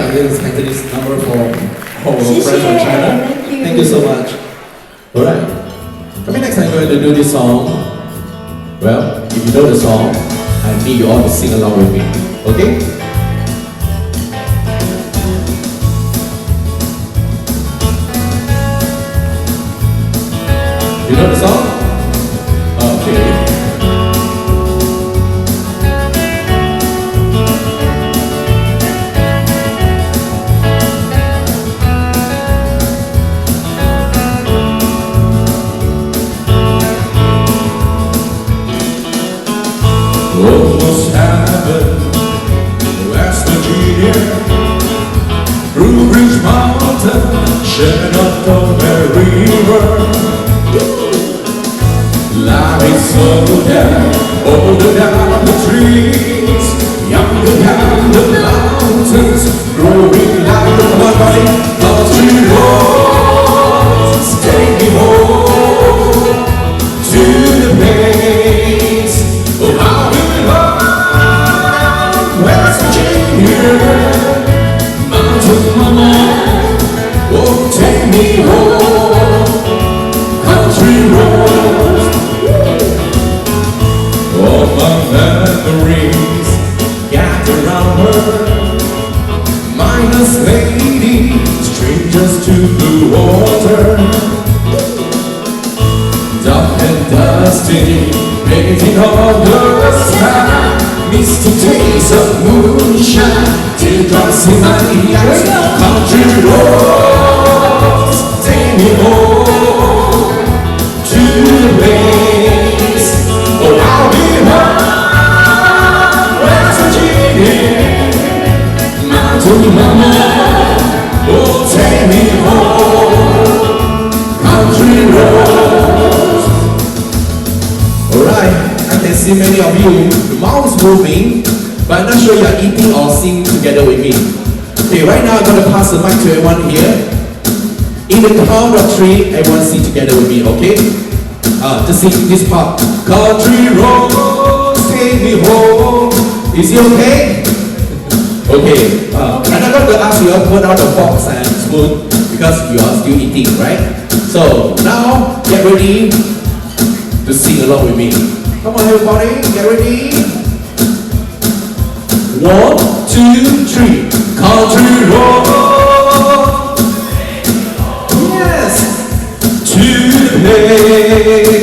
Alright, this is Cantonese number for our 谢谢 friend from China. Thank you. So much. Alright. Coming next, I'm going to do this song. Well, if you know the song, I need you all to sing along with me. Okay? You know the song? Okay. Almost heaven, West Virginia, through Bridge Mountain, Shenandoah River. Life is slow down, older down the trees, younger down the mountains, growing like the body of tree roads. Take me home to the place of how we love West Virginia, mountain mama. Oh, take me home, country roads. All my memories gather around her, mindless lady, strangers to the water. Dark and dusty, painting on the sky, misty taste of moonshine, teardrops in my eyes. Country roads, take me home to the place. Oh, I'll be home, West Virginia, mountain mama. Oh, take me home, country roads. Alright, I can see many of you, your mouths moving, but I'm not sure you're eating or singing together with me. Okay, right now I'm going to pass the mic to everyone here. In the count of three, everyone sing together with me, okay? Just sing this part. Country roads, take me home. Is it okay? Okay. I'm not going to ask you to put out the forks and spoon because you are still eating, right? So now get ready to sing along with me. Come on, everybody, get ready. 1, 2, 3. Country road. Yes. To the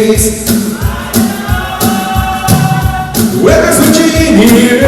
place West Virginia,